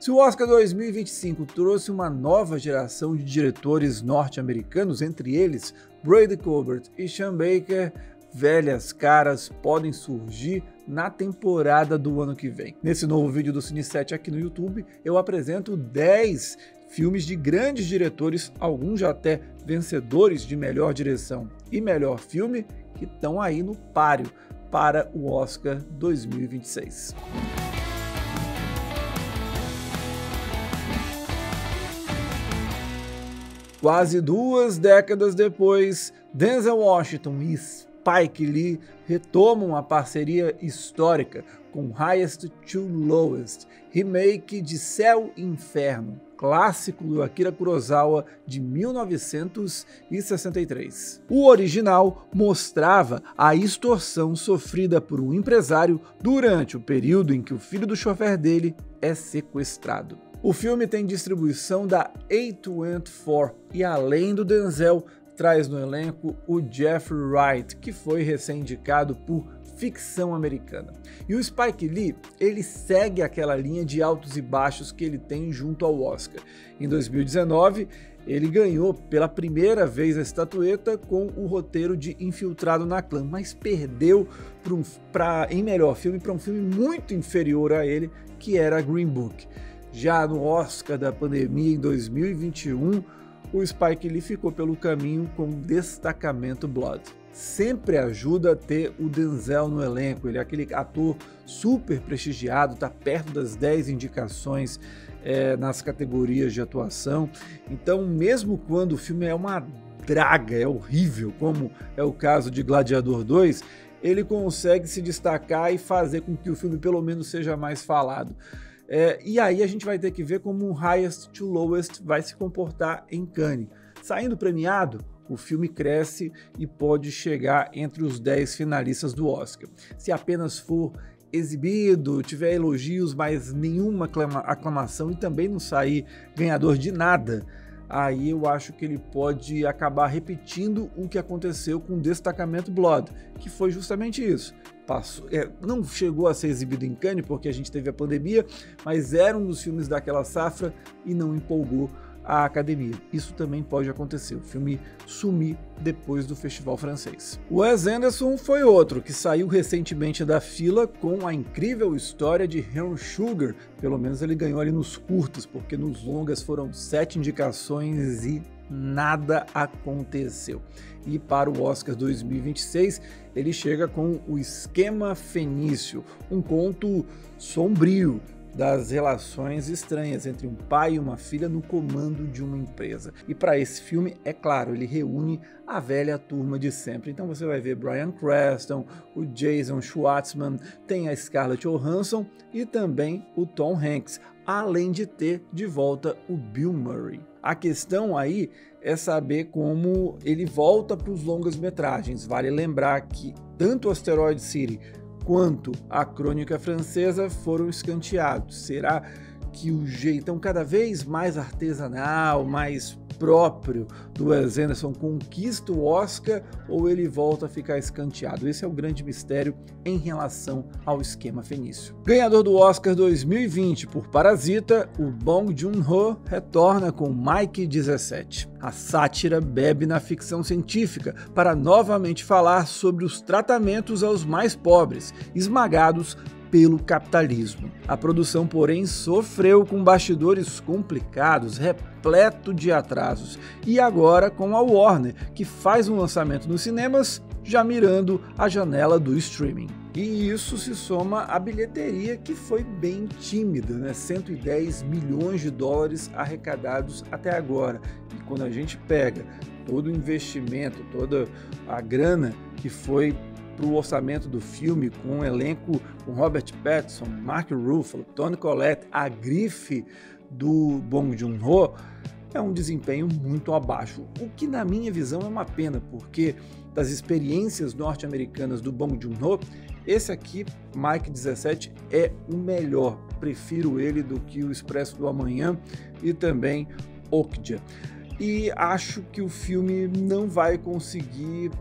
Se o Oscar 2025 trouxe uma nova geração de diretores norte-americanos, entre eles Bradley Cooper e Sean Baker, velhas caras podem surgir na temporada do ano que vem. Nesse novo vídeo do Cine7 aqui no YouTube, eu apresento 10 filmes de grandes diretores, alguns já até vencedores de melhor direção e melhor filme, que estão aí no páreo para o Oscar 2026. Quase 2 décadas depois, Denzel Washington e Spike Lee retomam a parceria histórica com Highest to Lowest, remake de Céu e Inferno, clássico do Akira Kurosawa de 1963. O original mostrava a extorsão sofrida por um empresário durante o período em que o filho do chofer dele é sequestrado. O filme tem distribuição da A24 e, além do Denzel, traz no elenco o Jeffrey Wright, que foi recém-indicado por Ficção Americana. E o Spike Lee, ele segue aquela linha de altos e baixos que ele tem junto ao Oscar. Em 2019, ele ganhou pela primeira vez a estatueta com o roteiro de Infiltrado na Clã, mas perdeu em melhor filme para um filme muito inferior a ele, que era Green Book. Já no Oscar da pandemia em 2021, o Spike Lee ficou pelo caminho com Destacamento Blood. Sempre ajuda a ter o Denzel no elenco, ele é aquele ator super prestigiado, está perto das 10 indicações nas categorias de atuação. Então, mesmo quando o filme é uma draga, é horrível, como é o caso de Gladiador 2, ele consegue se destacar e fazer com que o filme pelo menos seja mais falado. E aí a gente vai ter que ver como o Highest to Lowest vai se comportar em Cannes. Saindo premiado, o filme cresce e pode chegar entre os 10 finalistas do Oscar. Se apenas for exibido, tiver elogios, mas nenhuma aclamação e também não sair ganhador de nada, aí eu acho que ele pode acabar repetindo o que aconteceu com Destacamento Blood, que foi justamente isso. Não chegou a ser exibido em Cannes porque a gente teve a pandemia, mas era um dos filmes daquela safra e não empolgou a academia. Isso também pode acontecer, o filme sumir depois do festival francês. O Wes Anderson foi outro que saiu recentemente da fila com a incrível história de Henry Sugar. Pelo menos ele ganhou ali nos curtas, porque nos longas foram 7 indicações e nada aconteceu. E para o Oscar 2026, ele chega com O Esquema Fenício, um conto sombrio das relações estranhas entre um pai e uma filha no comando de uma empresa. E para esse filme, é claro, ele reúne a velha turma de sempre. Então você vai ver Bryan Cranston, o Jason Schwartzman, tem a Scarlett Johansson e também o Tom Hanks, além de ter de volta o Bill Murray. A questão aí é saber como ele volta para os longas-metragens. Vale lembrar que tanto o Asteroid City quanto a Crônica Francesa foram escanteados. Será que o jeitão cada vez mais artesanal, mais próprio do Wes Anderson conquista o Oscar ou ele volta a ficar escanteado? Esse é o grande mistério em relação ao Esquema Fenício. Ganhador do Oscar 2020 por Parasita, o Bong Joon-ho retorna com Mike 17. A sátira bebe na ficção científica para novamente falar sobre os tratamentos aos mais pobres, esmagados pelo capitalismo. A produção, porém, sofreu com bastidores complicados, repleto de atrasos, e agora com a Warner, que faz um lançamento nos cinemas, já mirando a janela do streaming. E isso se soma à bilheteria, que foi bem tímida, né? 110 milhões de dólares arrecadados até agora. E quando a gente pega todo o investimento, toda a grana que foi para o orçamento do filme, com um elenco com Robert Pattinson, Mark Ruffalo, Toni Collette, a grife do Bong Joon-ho, é um desempenho muito abaixo, o que na minha visão é uma pena, porque das experiências norte-americanas do Bong Joon-ho, esse aqui, Mike 17, é o melhor. Prefiro ele do que o Expresso do Amanhã e também Okja. E acho que o filme não vai conseguir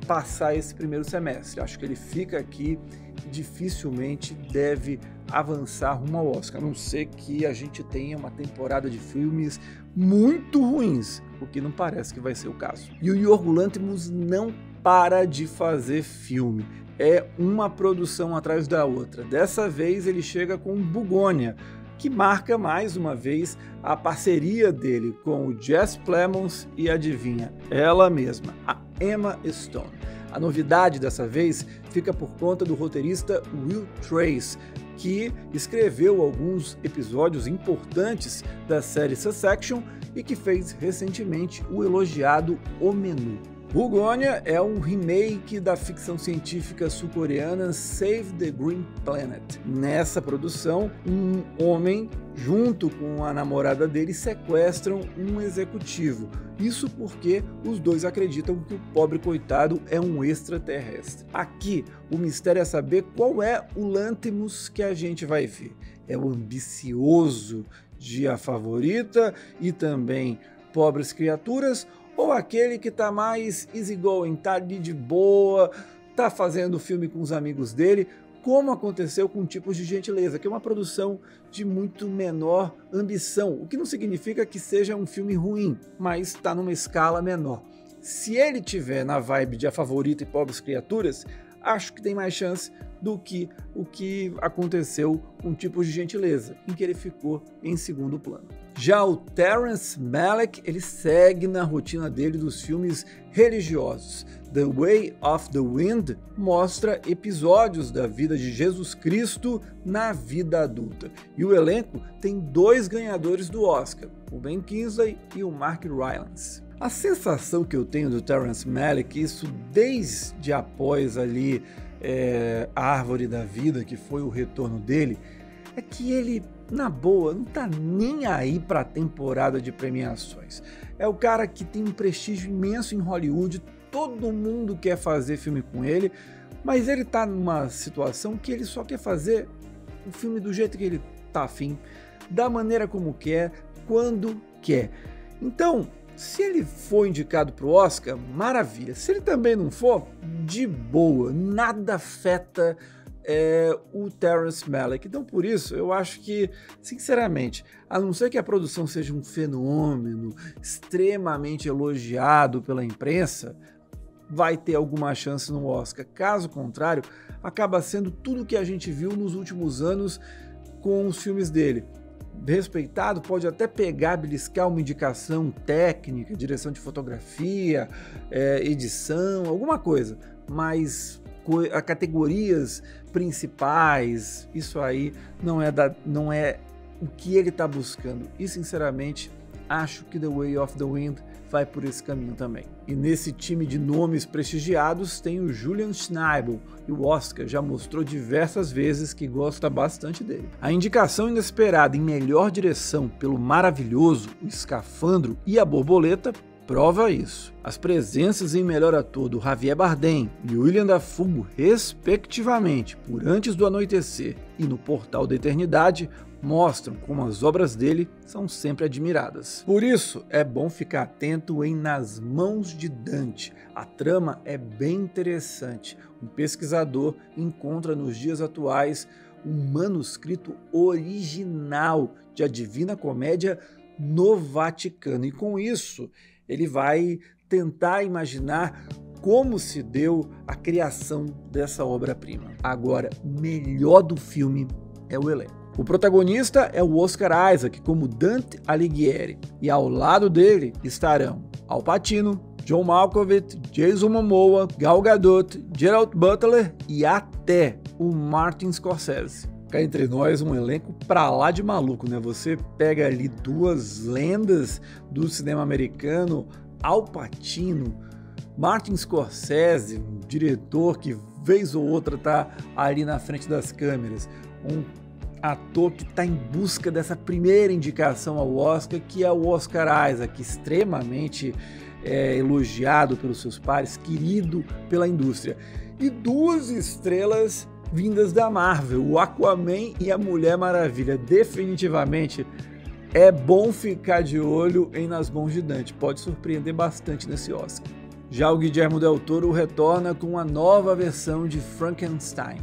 passar esse primeiro semestre. Acho que ele fica aqui e dificilmente deve avançar rumo ao Oscar, a não ser que a gente tenha uma temporada de filmes muito ruins, o que não parece que vai ser o caso. E o Yorgos Lanthimos não para de fazer filme. É uma produção atrás da outra. Dessa vez ele chega com Bugônia, que marca mais uma vez a parceria dele com o Jesse Plemons e, adivinha, ela mesma, a Emma Stone. A novidade dessa vez fica por conta do roteirista Will Trace, que escreveu alguns episódios importantes da série Succession e que fez recentemente o elogiado O Menu. Bugônia é um remake da ficção científica sul-coreana Save the Green Planet. Nessa produção, um homem, junto com a namorada dele, sequestram um executivo. Isso porque os dois acreditam que o pobre coitado é um extraterrestre. Aqui, o mistério é saber qual é o Lanthimos que a gente vai ver. É o ambicioso de A Favorita e também Pobres Criaturas, ou aquele que tá mais easygoing, tá ali de boa, tá fazendo filme com os amigos dele, como aconteceu com Tipos de Gentileza, que é uma produção de muito menor ambição, o que não significa que seja um filme ruim, mas está numa escala menor. Se ele tiver na vibe de A Favorita e Pobres Criaturas, acho que tem mais chance do que o que aconteceu com Tipos de Gentileza, em que ele ficou em segundo plano. Já o Terrence Malick, ele segue na rotina dele dos filmes religiosos. The Way of the Wind mostra episódios da vida de Jesus Cristo na vida adulta. E o elenco tem 2 ganhadores do Oscar, o Ben Kingsley e o Mark Rylance. A sensação que eu tenho do Terrence Malick, isso desde após ali A Árvore da Vida, que foi o retorno dele, é que ele, na boa, não tá nem aí para a temporada de premiações. É o cara que tem um prestígio imenso em Hollywood, todo mundo quer fazer filme com ele, mas ele tá numa situação que ele só quer fazer o filme do jeito que ele tá afim, da maneira como quer, quando quer. Então, se ele for indicado para o Oscar, maravilha. Se ele também não for, de boa, nada afeta o Terrence Malick. Então, por isso, eu acho que, sinceramente, a não ser que a produção seja um fenômeno extremamente elogiado pela imprensa, vai ter alguma chance no Oscar. Caso contrário, acaba sendo tudo que a gente viu nos últimos anos com os filmes dele. Respeitado, pode até pegar, beliscar uma indicação técnica, direção de fotografia, edição, alguma coisa, mas a categorias principais, isso aí não é o que ele está buscando. E sinceramente, acho que The Way of the Wind vai por esse caminho também. E nesse time de nomes prestigiados tem o Julian Schnabel, e o Oscar já mostrou diversas vezes que gosta bastante dele. A indicação inesperada em melhor direção pelo Maravilhoso, O Escafandro e A Borboleta prova isso. As presenças em melhor ator do Javier Bardem e Willem Dafoe, respectivamente, por Antes do Anoitecer e No Portal da Eternidade, mostram como as obras dele são sempre admiradas. Por isso, é bom ficar atento em Nas Mãos de Dante. A trama é bem interessante. Um pesquisador encontra nos dias atuais um manuscrito original de A Divina Comédia no Vaticano. E com isso, ele vai tentar imaginar como se deu a criação dessa obra-prima. Agora, melhor do filme é o elenco. O protagonista é o Oscar Isaac como Dante Alighieri, e ao lado dele estarão Al Pacino, John Malkovich, Jason Momoa, Gal Gadot, Gerard Butler e até o Martin Scorsese. Cá entre nós, um elenco pra lá de maluco, né? Você pega ali 2 lendas do cinema americano, Al Pacino, Martin Scorsese, um diretor que vez ou outra tá ali na frente das câmeras, um ator que está em busca dessa primeira indicação ao Oscar, que é o Oscar Isaac, extremamente elogiado pelos seus pares, querido pela indústria. E 2 estrelas vindas da Marvel, o Aquaman e a Mulher Maravilha. Definitivamente é bom ficar de olho em Nas Mãos de Dante, pode surpreender bastante nesse Oscar. Já o Guillermo del Toro retorna com uma nova versão de Frankenstein.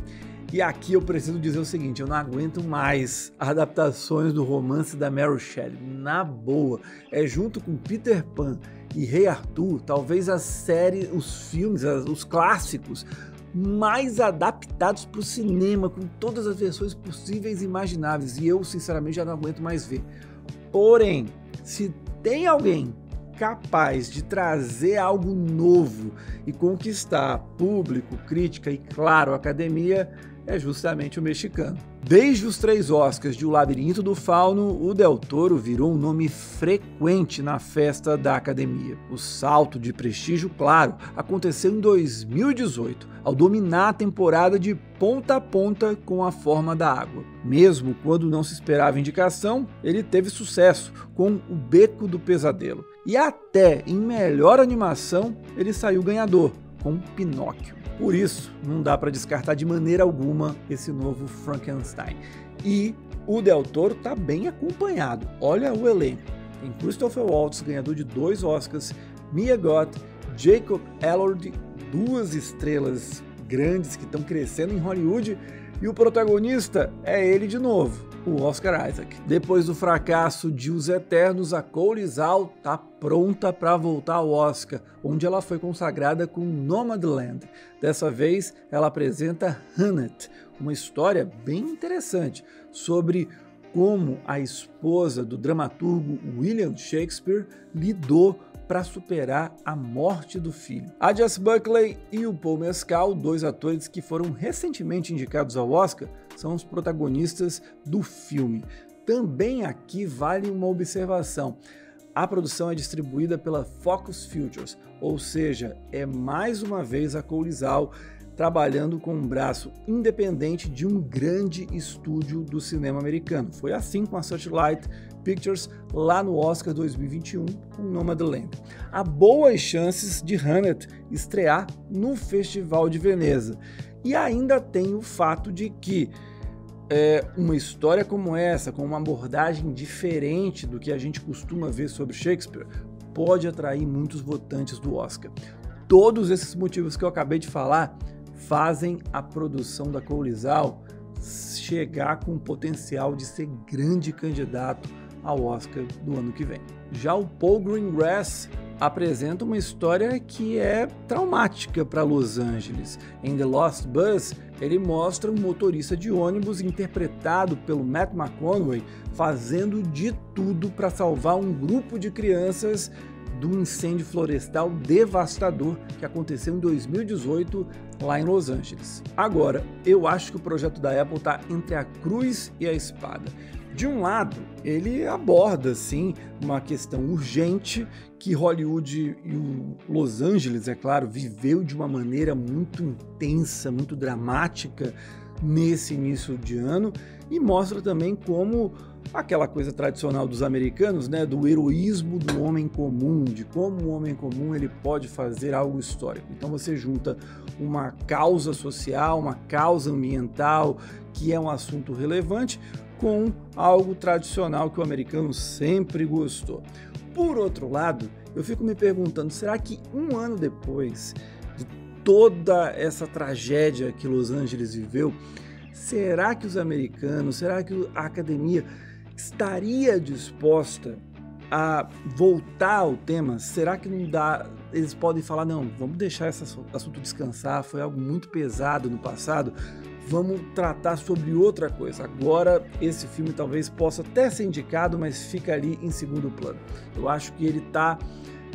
E aqui eu preciso dizer o seguinte, eu não aguento mais adaptações do romance da Mary Shelley, na boa. É junto com Peter Pan e Rei Arthur, talvez a série, os filmes, os clássicos mais adaptados para o cinema, com todas as versões possíveis e imagináveis, e eu sinceramente já não aguento mais ver. Porém, se tem alguém capaz de trazer algo novo e conquistar público, crítica e, claro, academia, é justamente o mexicano. Desde os 3 Oscars de O Labirinto do Fauno, o Del Toro virou um nome frequente na festa da academia. O salto de prestígio, claro, aconteceu em 2018, ao dominar a temporada de ponta a ponta com A Forma da Água. Mesmo quando não se esperava indicação, ele teve sucesso com O Beco do Pesadelo. E até em melhor animação, ele saiu ganhador, com Pinóquio. Por isso, não dá para descartar de maneira alguma esse novo Frankenstein. E o Del Toro está bem acompanhado. Olha o elenco. Tem Christopher Waltz, ganhador de 2 Oscars, Mia Goth, Jacob Elordi, 2 estrelas grandes que estão crescendo em Hollywood, e o protagonista é ele de novo, o Oscar Isaac. Depois do fracasso de Os Eternos, a Cole Izal está pronta para voltar ao Oscar, onde ela foi consagrada com Nomadland. Dessa vez, ela apresenta Hamnet, uma história bem interessante sobre como a esposa do dramaturgo William Shakespeare lidou para superar a morte do filho. A Jess Buckley e o Paul Mescal, 2 atores que foram recentemente indicados ao Oscar, são os protagonistas do filme. Também aqui vale uma observação. A produção é distribuída pela Focus Features, ou seja, é mais uma vez a Cole Izal trabalhando com um braço independente de um grande estúdio do cinema americano. Foi assim com a Searchlight Pictures lá no Oscar 2021 com Nomadland. Há boas chances de Hamnet estrear no Festival de Veneza. E ainda tem o fato de que uma história como essa, com uma abordagem diferente do que a gente costuma ver sobre Shakespeare, pode atrair muitos votantes do Oscar. Todos esses motivos que eu acabei de falar fazem a produção da Cole Izal chegar com o potencial de ser grande candidato ao Oscar do ano que vem. Já o Paul Greengrass apresenta uma história que é traumática para Los Angeles. Em The Lost Bus, ele mostra um motorista de ônibus interpretado pelo Matt McConaughey fazendo de tudo para salvar um grupo de crianças do incêndio florestal devastador que aconteceu em 2018 lá em Los Angeles. Agora, eu acho que o projeto da Apple está entre a cruz e a espada. De um lado, ele aborda, sim, uma questão urgente que Hollywood e o Los Angeles, é claro, viveu de uma maneira muito intensa, muito dramática nesse início de ano, e mostra também como aquela coisa tradicional dos americanos, né, do heroísmo do homem comum, de como o homem comum ele pode fazer algo histórico. Então você junta uma causa social, uma causa ambiental, que é um assunto relevante, com algo tradicional que o americano sempre gostou. Por outro lado, eu fico me perguntando, será que um ano depois de toda essa tragédia que Los Angeles viveu, será que os americanos, será que a academia estaria disposta a voltar ao tema? Será que não dá? Eles podem falar, não, vamos deixar esse assunto descansar, foi algo muito pesado no passado, vamos tratar sobre outra coisa. Agora esse filme talvez possa até ser indicado, mas fica ali em segundo plano. Eu acho que ele está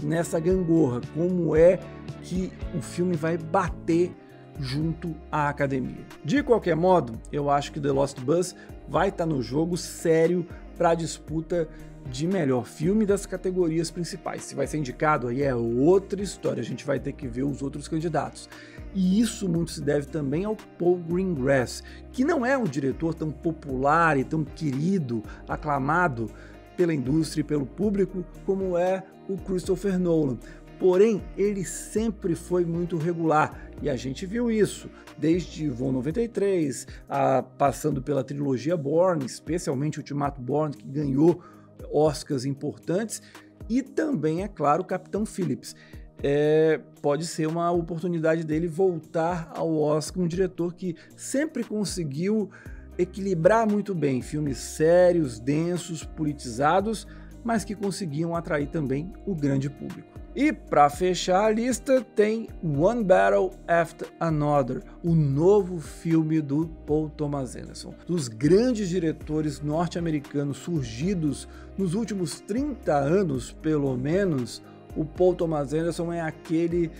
nessa gangorra, como é que o filme vai bater junto à academia. De qualquer modo, eu acho que The Lost Bus vai estar no jogo sério para a disputa de melhor filme das categorias principais. Se vai ser indicado, aí é outra história, a gente vai ter que ver os outros candidatos. E isso muito se deve também ao Paul Greengrass, que não é um diretor tão popular e tão querido, aclamado pela indústria e pelo público como é o Christopher Nolan. Porém, ele sempre foi muito regular, e a gente viu isso, desde Voo 93, passando pela trilogia Bourne, especialmente Ultimato Bourne, que ganhou Oscars importantes, e também, é claro, o Capitão Phillips. pode ser uma oportunidade dele voltar ao Oscar, um diretor que sempre conseguiu equilibrar muito bem filmes sérios, densos, politizados, mas que conseguiam atrair também o grande público. E para fechar a lista tem One Battle After Another, o novo filme do Paul Thomas Anderson, dos grandes diretores norte-americanos surgidos nos últimos 30 anos, pelo menos. O Paul Thomas Anderson é aquele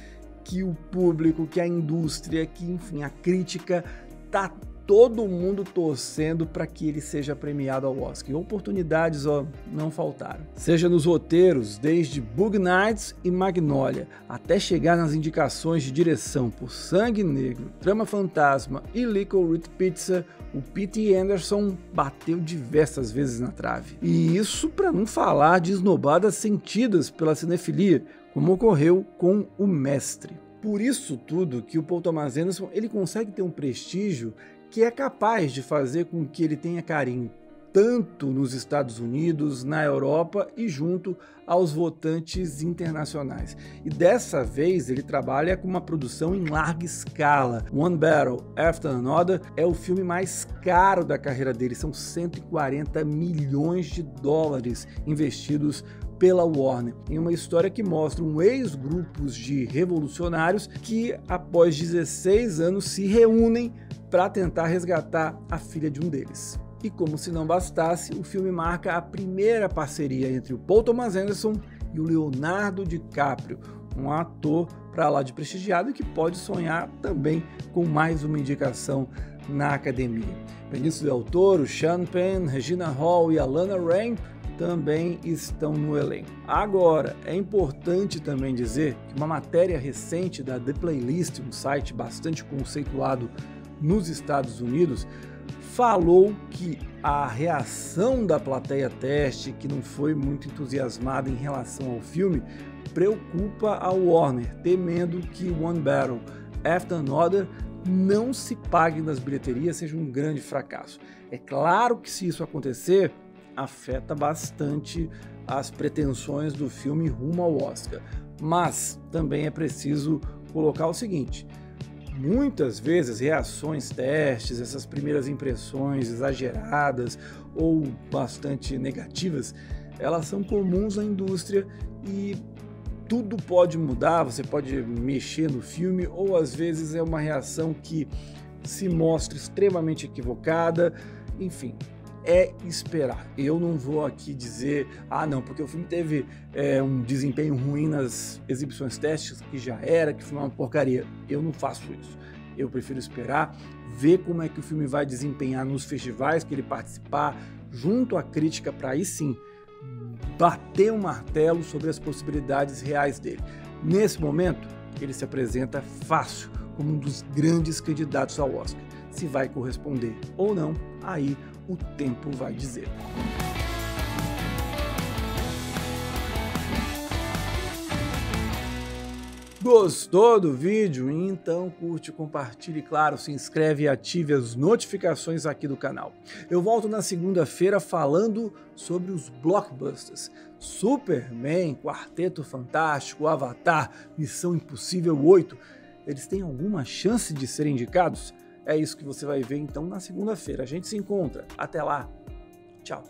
que o público, que a indústria, que enfim, a crítica, tá todo mundo torcendo para que ele seja premiado ao Oscar. E oportunidades, não faltaram. Seja nos roteiros, desde Bug Nights e Magnolia, até chegar nas indicações de direção por Sangue Negro, Trama Fantasma e Licorice Pizza, o P.T. Anderson bateu diversas vezes na trave. E isso para não falar de esnobadas sentidas pela cinefilia, como ocorreu com O Mestre. Por isso tudo que o Paul Thomas Anderson ele consegue ter um prestígio que é capaz de fazer com que ele tenha carinho tanto nos Estados Unidos, na Europa e junto aos votantes internacionais. E dessa vez ele trabalha com uma produção em larga escala. One Battle After Another é o filme mais caro da carreira dele, são 140 milhões de dólares investidos pela Warner, em uma história que mostra um ex-grupos de revolucionários que, após 16 anos, se reúnem para tentar resgatar a filha de um deles. E como se não bastasse, o filme marca a primeira parceria entre o Paul Thomas Anderson e o Leonardo DiCaprio, um ator para lá de prestigiado e que pode sonhar também com mais uma indicação na academia. Benício Del Toro, Sean Penn, Regina Hall e Alana Rain também estão no elenco. Agora, é importante também dizer que uma matéria recente da The Playlist, um site bastante conceituado nos Estados Unidos, falou que a reação da plateia teste, que não foi muito entusiasmada em relação ao filme, preocupa a Warner, temendo que One Battle After Another não se pague nas bilheterias, seja um grande fracasso. É claro que se isso acontecer, afeta bastante as pretensões do filme rumo ao Oscar, mas também é preciso colocar o seguinte: muitas vezes reações, testes, essas primeiras impressões exageradas ou bastante negativas, elas são comuns na indústria e tudo pode mudar, você pode mexer no filme ou às vezes é uma reação que se mostra extremamente equivocada, enfim. É esperar. Eu não vou aqui dizer, não, porque o filme teve um desempenho ruim nas exibições testes, que já era, que foi uma porcaria. Eu não faço isso. Eu prefiro esperar, ver como é que o filme vai desempenhar nos festivais que ele participar, junto à crítica, para aí sim bater um martelo sobre as possibilidades reais dele. Nesse momento, ele se apresenta fácil como um dos grandes candidatos ao Oscar. Se vai corresponder ou não, aí o tempo vai dizer. Gostou do vídeo? Então curte, compartilhe, claro, se inscreve e ative as notificações aqui do canal. Eu volto na segunda-feira falando sobre os blockbusters. Superman, Quarteto Fantástico, Avatar, Missão Impossível 8. Eles têm alguma chance de serem indicados? É isso que você vai ver então na segunda-feira. A gente se encontra. Até lá. Tchau.